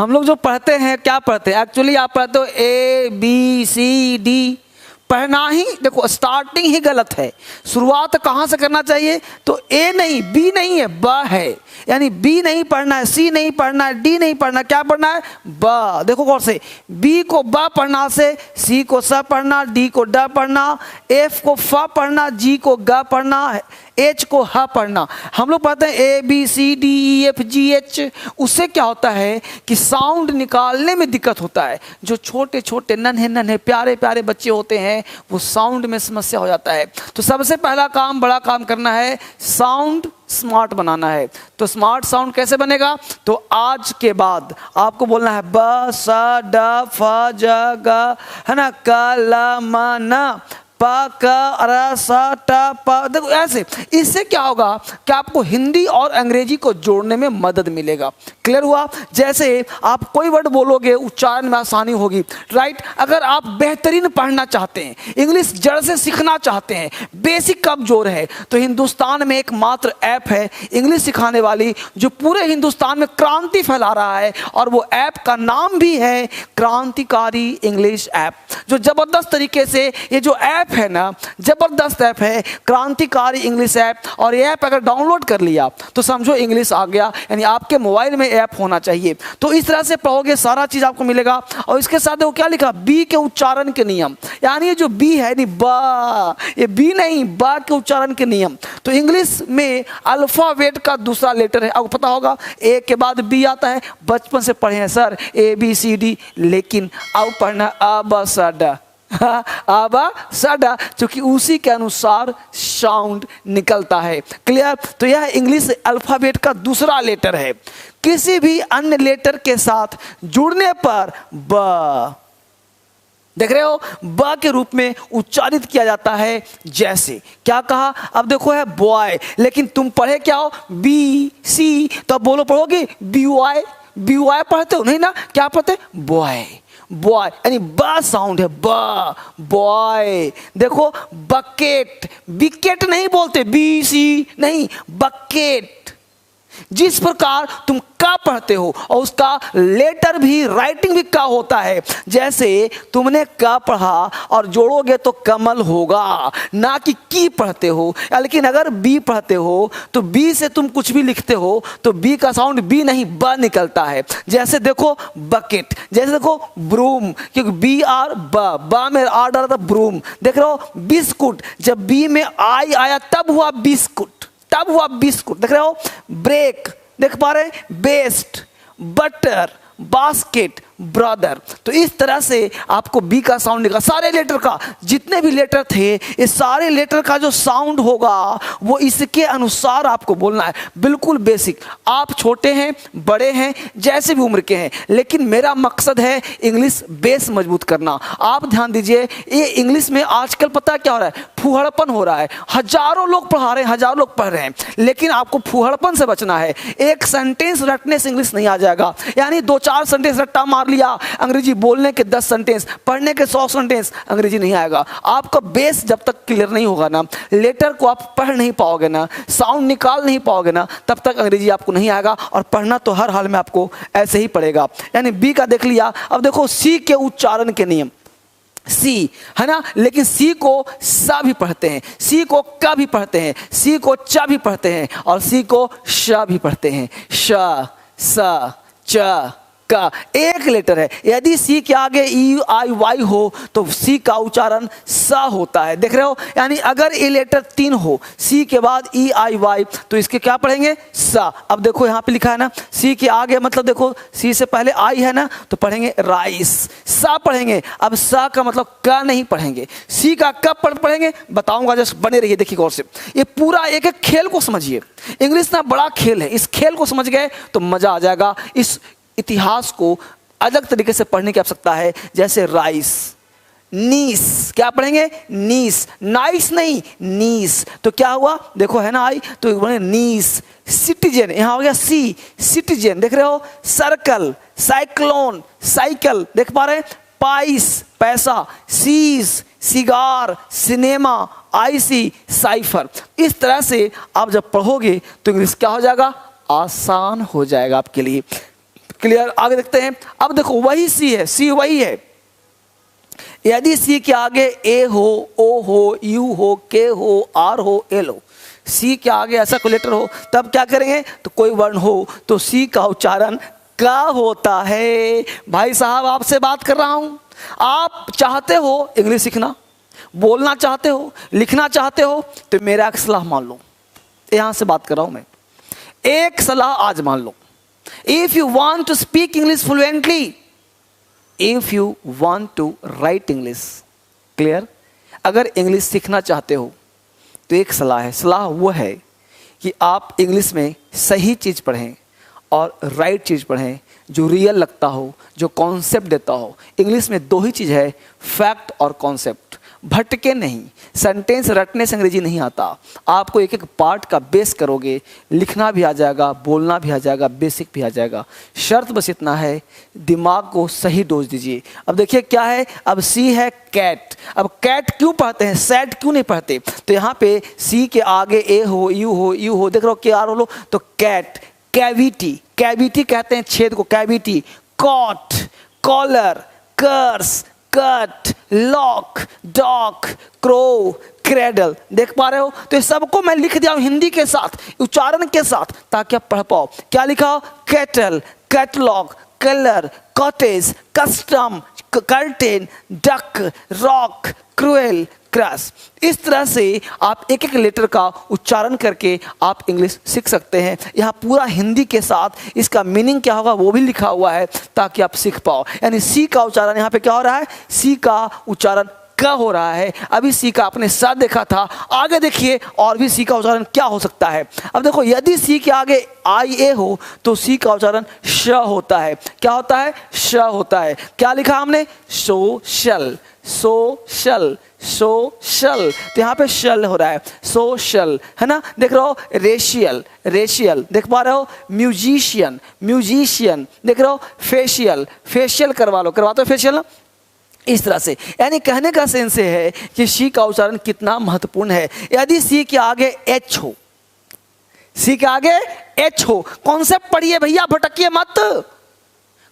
हम लोग जो पढ़ते हैं क्या पढ़ते हैं एक्चुअली, आप पढ़ते हो ABCD, पढ़ना ही देखो स्टार्टिंग ही गलत है। शुरुआत कहाँ से करना चाहिए, तो A नहीं B नहीं है, ब है, यानी B नहीं पढ़ना है, C नहीं पढ़ना है, D नहीं पढ़ना, क्या पढ़ना है, ब। देखो गौर से, B को ब पढ़ना से C को स पढ़ना, D को ड पढ़ना, F को फ पढ़ना, G को ग पढ़ना, H को ह पढ़ना। हम लोग पढ़ते हैं ABCDEFGH, उससे क्या होता है कि साउंड निकालने में दिक्कत होता है। जो छोटे छोटे नन्हे नन्हे प्यारे प्यारे बच्चे होते हैं वो साउंड में समस्या हो जाता है। तो सबसे पहला काम, बड़ा काम करना है, साउंड स्मार्ट बनाना है। तो स्मार्ट साउंड कैसे बनेगा, तो आज के बाद आपको बोलना है ब स ड फ ज ग, है ना, क ल म न प क र स ट प। देखो ऐसे, इससे क्या होगा कि आपको हिंदी और अंग्रेजी को जोड़ने में मदद मिलेगा। क्लियर हुआ। जैसे आप कोई वर्ड बोलोगे उच्चारण में आसानी होगी, राइट। अगर आप बेहतरीन पढ़ना चाहते हैं, इंग्लिश जड़ से सीखना चाहते हैं, बेसिक कमजोर है, तो हिंदुस्तान में एकमात्र ऐप है इंग्लिश सिखाने वाली जो पूरे हिंदुस्तान में क्रांति फैला रहा है, और वो ऐप का नाम भी है क्रांतिकारी इंग्लिश ऐप। जो जबरदस्त तरीके से ये जो ऐप है ना, जबरदस्त ऐप है क्रांतिकारी इंग्लिश ऐप। और ये ऐप अगर डाउनलोड कर लिया तो समझो इंग्लिश आ गया, यानी आपके मोबाइल में ऐप होना चाहिए। तो इस तरह से पढ़ोगे सारा चीज आपको मिलेगा। और इसके साथ वो क्या लिखा, बी के उच्चारण के नियम, यानी ये जो बी है नहीं ब, ये बी नहीं ब के उच्चारण के नियम। तो इंग्लिश में अल्फाबेट का दूसरा लेटर है, आपको पता होगा ए के बाद बी आता है। बचपन से पढ़े हैं सर ABCD, लेकिन अब पढ़ना अ ब स ड, अब सडा, क्योंकि उसी के अनुसार साउंड निकलता है। क्लियर। तो यह इंग्लिश अल्फाबेट का दूसरा लेटर है। किसी भी अन्य लेटर के साथ जुड़ने पर ब, देख रहे हो, ब के रूप में उच्चारित किया जाता है। जैसे क्या कहा, अब देखो है बॉय, लेकिन तुम पढ़े क्या हो BC, तो अब बोलो पढ़ोगे BY, BY पढ़ते हो नहीं ना, क्या पढ़ते, बॉय, बॉय, यानी ब साउंड है, ब, बॉय। देखो बकेट, विकेट नहीं बोलते, BC नहीं, बकेट। जिस प्रकार तुम का पढ़ते हो और उसका लेटर भी, राइटिंग भी का होता है। जैसे तुमने का पढ़ा और जोड़ोगे तो कमल होगा, ना कि की पढ़ते हो। लेकिन अगर बी पढ़ते हो तो बी से तुम कुछ भी लिखते हो तो बी का साउंड बी नहीं ब निकलता है। जैसे देखो बकेट, जैसे देखो ब्रूम, क्योंकि BR ब में आर डाला था ब्रूम। देख रहे हो बिस्कुट, जब बी में आई आया तब हुआ बिस्कुट, तब हुआ बिस्कुट। देख रहे हो ब्रेक, देख पा रहे हैं, बेस्ट, बटर, बास्केट, ब्रदर। तो इस तरह से आपको बी का साउंड निकला। सारे लेटर का, जितने भी लेटर थे, इस सारे लेटर का जो साउंड होगा वो इसके अनुसार आपको बोलना है। बिल्कुल बेसिक। आप छोटे हैं, बड़े हैं, जैसे भी उम्र के हैं, लेकिन मेरा मकसद है इंग्लिश बेस मजबूत करना। आप ध्यान दीजिए, ये इंग्लिश में आजकल पता क्या हो रहा है, फूहड़पन हो रहा है। हजारों लोग पढ़ा रहे हैं, हजारों लोग पढ़ रहे हैं, लेकिन आपको फूहड़पन से बचना है। एक सेंटेंस रटने से इंग्लिश नहीं आ जाएगा, यानी 2-4 सेंटेंस रट्टा मार लिया, अंग्रेजी बोलने के 10 सेंटेंस, पढ़ने के 100 सेंटेंस, अंग्रेजी नहीं आएगा। आपका बेस जब तक क्लियर नहीं होगा ना, लेटर को आप पढ़ नहीं पाओगे ना, साउंड निकाल नहीं पाओगे ना, तब तक अंग्रेजी आपको नहीं आएगा। और पढ़ना तो हर हाल में आपको ऐसे ही पड़ेगा। यानी बी का देख लिया। अब देखो सी के उच्चारण के नियम, सी है ना, लेकिन सी को सा भी पढ़ते हैं, सी को का भी पढ़ते हैं, सी को चा भी पढ़ते हैं, और सी को श भी पढ़ते हैं। श, स, च, का एक लेटर है। यदि सी के आगे EIY हो तो सी का उच्चारण स होता है। देख रहे हो, यानी अगर ये लेटर 3 हो, सी के बाद EIY, तो इसके क्या पढ़ेंगे, स। अब देखो यहाँ पे लिखा है ना, सी के आगे, मतलब देखो सी से पहले आई है ना, तो पढ़ेंगे राइस, सा पढ़ेंगे। अब सा का मतलब का नहीं पढ़ेंगे। सी का कब पढ़ेंगे बताऊंगा, जस्ट बने रहिए, देखिए गौर से। ये पूरा एक एक खेल को समझिए। इंग्लिश ना बड़ा खेल है, इस खेल को समझ गए तो मजा आ जाएगा। इस इतिहास को अलग तरीके से पढ़ने की आवश्यकता है। जैसे राइस, नीस, क्या पढ़ेंगे, नीस, नाइस नहीं, नीस। तो क्या हुआ, देखो है ना आई, तो बने नीस। सिटीजन, यहां हो गया सी, सिटीजन। देख रहे हो, सर्कल, साइक्लोन, साइकिल, देख पा रहे हैं, पाइस, पैसा, सीज, सिगार, सिनेमा, आईसी, साइफर। इस तरह से आप जब पढ़ोगे तो इंग्लिश क्या हो जाएगा, आसान हो जाएगा आपके लिए। क्लियर? आगे देखते हैं। अब देखो वही सी है, सी वही है। यदि सी के आगे ए हो, ओ हो, यू हो, के हो, आर हो, एल हो, सी के आगे ऐसा कोई लेटर हो, तब क्या करेंगे? तो कोई वर्ण हो तो सी का उच्चारण का होता है। भाई साहब आपसे बात कर रहा हूं, आप चाहते हो इंग्लिश सीखना, बोलना चाहते हो, लिखना चाहते हो, तो मेरा एक सलाह मान लो। यहां से बात कर रहा हूं मैं, एक सलाह आज मान लो। If you want to speak English fluently, if you want to write English, clear? अगर इंग्लिश सीखना चाहते हो तो एक सलाह है, सलाह वो है कि आप इंग्लिश में सही चीज़ पढ़ें और राइट चीज़ पढ़ें, जो रियल लगता हो, जो कॉन्सेप्ट देता हो। इंग्लिश में दो ही चीज़ है, फैक्ट और कॉन्सेप्ट। भटके नहीं, सेंटेंस रटने से अंग्रेजी नहीं आता। आपको एक एक पार्ट का बेस करोगे, लिखना भी आ जाएगा, बोलना भी आ जाएगा, बेसिक भी आ जाएगा। शर्त बस इतना है, दिमाग को सही डोज दीजिए। अब देखिए क्या है, अब सी है कैट। अब कैट क्यों पढ़ते हैं, सैट क्यों नहीं पढ़ते? तो यहाँ पे सी के आगे ए हो, यू हो, यू हो, देख रहे हो के आर हो, तो कैट। कैविटी, कैविटी कहते हैं छेद को, cavity. Cot, collar, curse, cut, lock, dock, crow, cradle. देख पा रहे हो? तो ये सबको मैं लिख दिया हूं हिंदी के साथ, उच्चारण के साथ, ताकि आप पढ़ पाओ। क्या लिखा हो? Cattle, catalogue, colour, cottage, custom, curtain, duck, rock, cruel, cross. इस तरह से आप एक एक लेटर का उच्चारण करके आप इंग्लिश सीख सकते हैं। यहाँ पूरा हिंदी के साथ इसका मीनिंग क्या होगा वो भी लिखा हुआ है, ताकि आप सीख पाओ। यानी सी का उच्चारण यहाँ पे क्या हो रहा है? सी का उच्चारण का हो रहा है। अभी सी का आपने साथ देखा था, आगे देखिए और भी सी का उच्चारण क्या हो सकता है। अब देखो, यदि सी के आगे आई ए हो तो सी का उच्चारण श होता है। क्या होता है? श होता है। क्या लिखा हमने? Social, social, social. तो यहाँ पे शल हो रहा है, सोशल, है ना? देख रहे हो? रेशियल, रेशियल, देख पा रहे हो? म्यूजिशियन, म्यूजिशियन, देख रहे हो? फेशियल, फेशियल करवा लो, करवाते हो फेशियल ना? इस तरह से, यानी कहने का सेंस है कि सी का उच्चारण कितना महत्वपूर्ण है। यदि सी के आगे एच हो, सी के आगे एच हो, कॉन्सेप्ट पढ़िए भैया, भटकिए मत,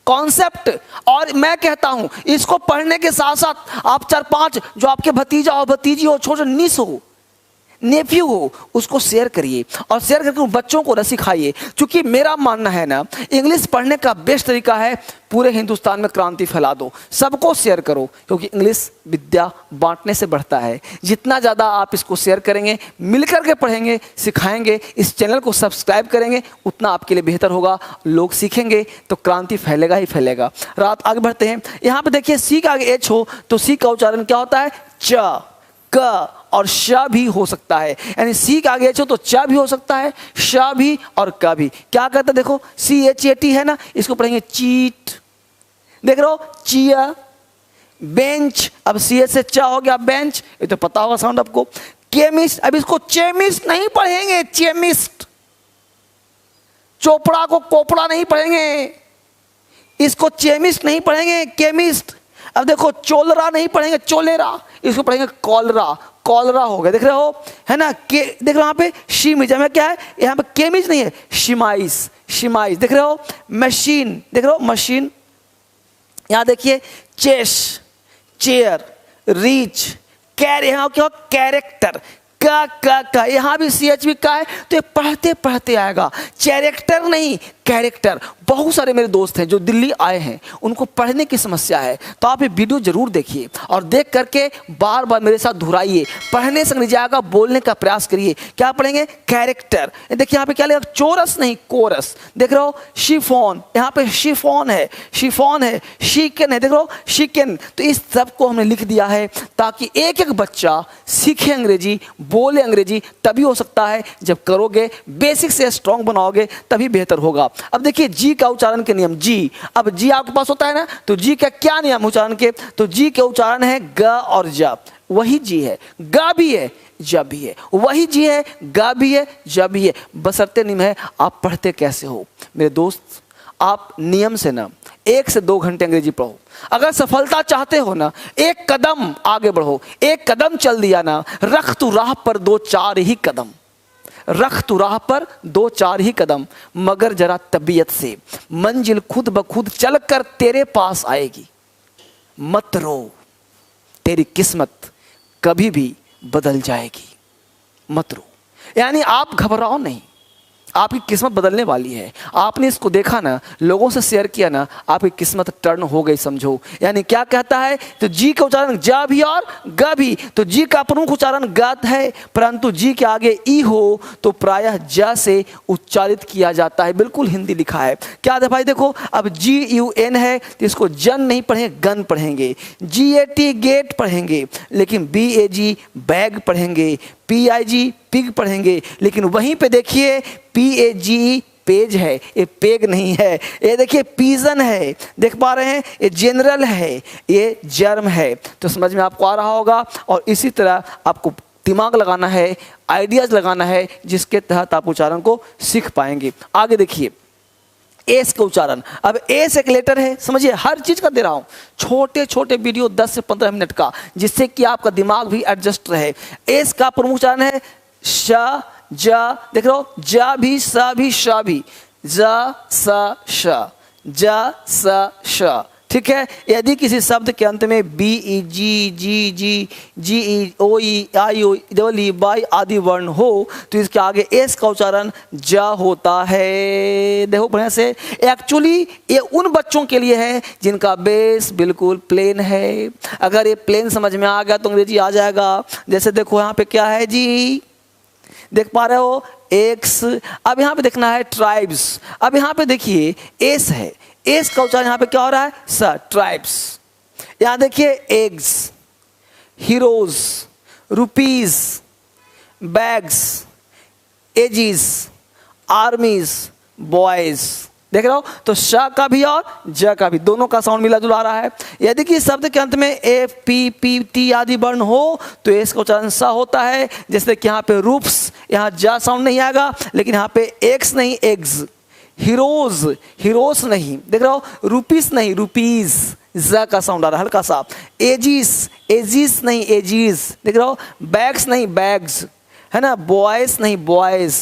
कॉन्सेप्ट। और मैं कहता हूं इसको पढ़ने के साथ साथ आप 4-5 जो आपके भतीजा हो, भतीजी हो, छोटे नीस हो, नेफ्यू हो, उसको शेयर करिए और शेयर करके उन बच्चों को सिखाइए। क्योंकि मेरा मानना है ना, इंग्लिश पढ़ने का बेस्ट तरीका है पूरे हिंदुस्तान में क्रांति फैला दो, सबको शेयर करो। क्योंकि इंग्लिश विद्या बांटने से बढ़ता है। जितना ज़्यादा आप इसको शेयर करेंगे, मिलकर के पढ़ेंगे, सिखाएंगे, इस चैनल को सब्सक्राइब करेंगे, उतना आपके लिए बेहतर होगा। लोग सीखेंगे तो क्रांति फैलेगा ही फैलेगा। रात आगे बढ़ते हैं। यहाँ पे देखिए सी का आगे एच हो तो सी का उच्चारण क्या होता है? च, क और श भी हो सकता है। यानी सी के आगे एच हो तो च भी हो सकता है, श भी और क भी। क्या कहता है? देखो CHAT है ना, इसको पढ़ेंगे चीट, देख रहे हो? चिया, बेंच, अब CH से च हो गया बेंच, ये तो पता होगा साउंड आपको। केमिस्ट, अब इसको चेमिस्ट नहीं पढ़ेंगे, चेमिस्ट। चोपड़ा को कोपड़ा नहीं पढ़ेंगे, इसको चेमिस्ट नहीं पढ़ेंगे, केमिस्ट। अब देखो चोलरा नहीं पढ़ेंगे, चोलेरा, इसको पढ़ेंगे कॉलरा, कॉलरा हो गया, देख रहे हो? है ना? के देख रहे हो यहाँ पे शीमिज में क्या है? यहाँ पे केमिज नहीं है, शिमाइस, शिमाइस, देख रहे हो? मशीन, देख रहे हो? मशीन। यहाँ देखिए चेस, चेयर, रीच, कैर, यहाँ क्या? कैरेक्टर, का यहाँ भी CH भी का है, तो ये पढ़ते पढ़ते आएगा। कैरेक्टर नहीं, कैरेक्टर। बहुत सारे मेरे दोस्त हैं जो दिल्ली आए हैं, उनको पढ़ने की समस्या है, तो आप ये वीडियो जरूर देखिए और देख करके बार बार मेरे साथ दोहराइए। पढ़ने से अंग्रेजी आएगा, बोलने का प्रयास करिए। क्या पढ़ेंगे? कैरेक्टर। देखिए यहाँ पे क्या लिखा? चोरस नहीं, कोरस, देख रहे हो? शिफॉन, यहाँ पे शिफॉन है, शिफॉन है, शिकन है, देख रहे हो? शिकन। तो इस सब को हमने लिख दिया है ताकि एक एक बच्चा सीखे अंग्रेजी, बोले अंग्रेजी। तभी हो सकता है जब करोगे, बेसिक से स्ट्रांग बनाओगे, तभी बेहतर होगा। अब देखिए जी का उच्चारण के नियम। जी, अब जी आपके पास होता है ना, तो जी का क्या नियम उच्चारण के? तो जी के उच्चारण है ग और ज। वही जी है, ग भी है, ज भी है। वही जी है, ग भी है, ज भी है। बशर्ते नियम है आप पढ़ते कैसे हो। मेरे दोस्त, आप नियम से ना 1 से 2 घंटे अंग्रेजी पढ़ो। अगर सफलता चाहते हो ना, एक कदम आगे बढ़ो। एक कदम चल दिया ना, रख तू राह पर 2-4 ही कदम। रख तू राह पर 2-4 ही कदम, मगर जरा तबीयत से, मंजिल खुद ब खुद चल कर तेरे पास आएगी। मत रो, तेरी किस्मत कभी भी बदल जाएगी। मत रो, यानी आप घबराओ नहीं, आपकी किस्मत बदलने वाली है। आपने इसको देखा ना, लोगों से शेयर किया ना, आपकी किस्मत टर्न हो गई समझो। यानी क्या कहता है, तो जी का उच्चारण जा भी और ग भी, तो जी का प्रमुख उच्चारण गत है, परंतु जी के आगे ई हो तो प्रायः ज से उच्चारित किया जाता है। बिल्कुल हिंदी लिखा है। क्या है भाई, देखो अब GUN है तो इसको जन नहीं पढ़ेंगे, गन पढ़ेंगे। GAT गेट पढ़ेंगे, लेकिन BAG बैग पढ़ेंगे। PIG पिग पढ़ेंगे, लेकिन वहीं पे देखिए PAGE पेज है, ये पेग नहीं है। ये देखिए पीजन है, देख पा रहे हैं, ये जनरल है, ये जर्म है। तो समझ में आपको आ रहा होगा। और इसी तरह आपको दिमाग लगाना है, आइडियाज लगाना है, जिसके तहत आप उच्चारण को सीख पाएंगे। आगे देखिए एस का उच्चारण। अब एस एक लेटर है, समझिए हर चीज का दे रहा हूं, छोटे छोटे वीडियो 10 से 15 मिनट का, जिससे कि आपका दिमाग भी एडजस्ट रहे। एस का प्रमुख उच्चारण है श, जा, देख रहे हो, जा भी, सा भी, शा भी, जा, सा, श, जा, सा, श। ठीक है। यदि किसी शब्द के अंत में BE, GE, OE, IO, EE, by आदि वर्ण हो तो इसके आगे एस का उच्चारण जा होता है। देखो बढ़िया से, एक्चुअली ये उन बच्चों के लिए है जिनका बेस बिल्कुल प्लेन है। अगर ये प्लेन समझ में आ गया तो अंग्रेजी आ जाएगा। जैसे देखो यहाँ पे क्या है जी, देख पा रहे हो एक्स। अब यहाँ पे देखना है ट्राइब्स। अब यहाँ पे देखिए एस है, एस का उच्चारण यहाँ पे क्या हो रहा है, स, ट्राइब्स। यहाँ देखिए eggs, heroes, rupees, bags, aegis, आर्मीज, boys. देख रहे हो, तो श का भी और ज का भी दोनों का साउंड मिला जुला आ रहा है। यदि कि शब्द के अंत में एफ, पी, पी, टी आदि वर्ण हो तो एस का उच्चारण सा होता है। जैसे कि यहाँ पे रूप्स, यहाँ जा साउंड नहीं आएगा, लेकिन यहाँ पे एक्स नहीं एग्स। हीरोज, हीरोस नहीं, देख रहे हो, रुपीस नहीं रुपीज, ज का साउंड आ रहा है हल्का सा। एजीस, एजीस नहीं एजीज, देख रहे हो, बैग्स नहीं बैग्स, है ना, बॉयज नहीं बॉयज,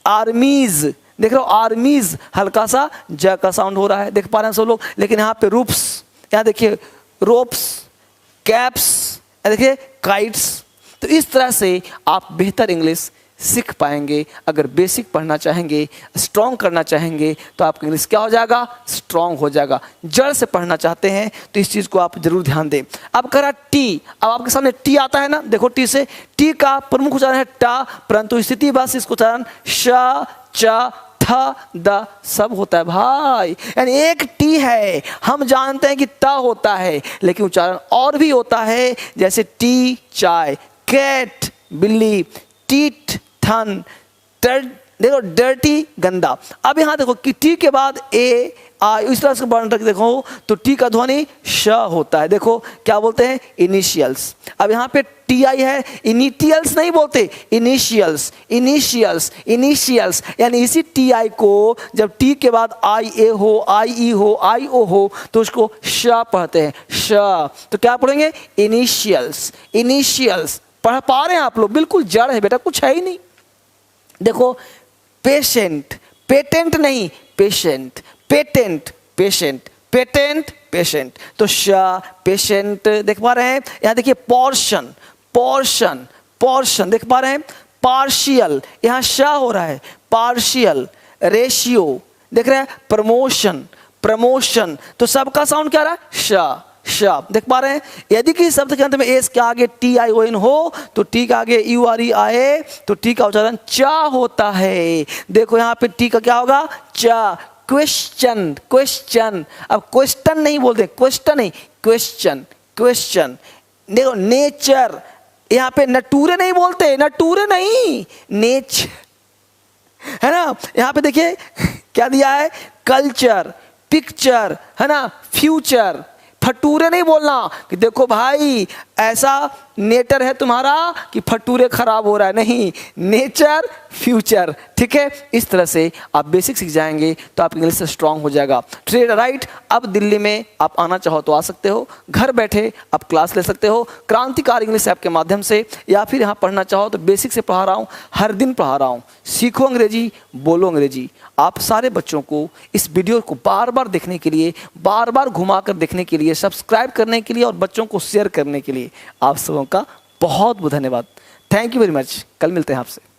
आर्मीज, देख रहे हो, आर्मीज हल्का सा ज का साउंड हो रहा है, देख पा रहे हैं सब लोग। लेकिन यहाँ पे रूप्स, यहाँ देखिए रोप्स, कैप्स, देखिए काइट्स। तो इस तरह से आप बेहतर इंग्लिश सीख पाएंगे। अगर बेसिक पढ़ना चाहेंगे, स्ट्रॉन्ग करना चाहेंगे, तो आपका इंग्लिश क्या हो जाएगा, स्ट्रॉन्ग हो जाएगा। जड़ से पढ़ना चाहते हैं तो इस चीज़ को आप जरूर ध्यान दें। अब करा टी, अब आपके सामने टी आता है ना, देखो टी से, टी का प्रमुख उच्चारण है टा, परंतु स्थिति बस इसको उच्चारण श, च, ठ, द सब होता है भाई। यानी एक टी है, हम जानते हैं कि ट होता है, लेकिन उच्चारण और भी होता है, जैसे टी चाय, कैट बिल्ली, टीट थन, देखो डर्टी गंदा। अब यहाँ देखो कि टी के बाद ए आई इस तरह से वर्ण रख देखो तो टी का ध्वनि श होता है। देखो क्या बोलते हैं, इनिशियल्स। अब यहाँ पे टी आई है, इनिटियल्स नहीं बोलते, इनिशियल्स, इनिशियल्स, इनिशियल्स। यानी इसी टी आई को जब टी के बाद आई ए हो, आई ई हो, आई ओ हो तो उसको श पढ़ते हैं, श। तो क्या पढ़ेंगे, इनिशियल्स, इनिशियल्स। पढ़ पा रहे हैं आप लोग, बिल्कुल जड़ है बेटा, कुछ है ही नहीं। देखो पेशेंट, पेटेंट नहीं patient, patent patient, patent patient, तो श पेशेंट। देख पा रहे हैं, यहाँ देखिए पोर्शन, पोर्शन, पोर्शन, देख पा रहे हैं, पार्शियल, यहाँ श हो रहा है, पार्शियल, रेशियो, देख रहे हैं, प्रमोशन, प्रमोशन, तो सबका साउंड क्या रहा है, श, श। देख पा रहे हैं। यदि किसी शब्द के अंत में एस के आगे टी आई ओ एन हो तो टी के आगे यू आर ई आए तो टी का उच्चारण चा होता है। देखो यहाँ पे टी का क्या होगा, चा। क्वेश्चन, क्वेश्चन, अब क्वेश्चन नहीं बोलते, क्वेश्चन नहीं, क्वेश्चन, क्वेश्चन। देखो नेचर, यहाँ पे नटूरे नहीं बोलते, नटूरे नहीं, नेचर, है ना। यहाँ पे देखिए क्या दिया है, कल्चर, पिक्चर, है ना, फ्यूचर। फटूरे नहीं बोलना कि देखो भाई ऐसा नेटर है तुम्हारा कि फटूरे खराब हो रहा है, नहीं, नेचर फ्यूचर। ठीक है, इस तरह से आप बेसिक सीख जाएंगे तो आप इंग्लिश से स्ट्रांग हो जाएगा। ट्रेड राइट, अब दिल्ली में आप आना चाहो तो आ सकते हो, घर बैठे आप क्लास ले सकते हो क्रांतिकारी इंग्लिश ऐप के माध्यम से, या फिर यहाँ पढ़ना चाहो तो बेसिक से पढ़ा रहा हूँ, हर दिन पढ़ा रहा हूँ। सीखो अंग्रेजी, बोलो अंग्रेजी। आप सारे बच्चों को इस वीडियो को बार बार देखने के लिए, बार बार घुमा कर देखने के लिए, सब्सक्राइब करने के लिए और बच्चों को शेयर करने के लिए आप सबों का बहुत बहुत धन्यवाद। Thank you very much. कल मिलते हैं आपसे।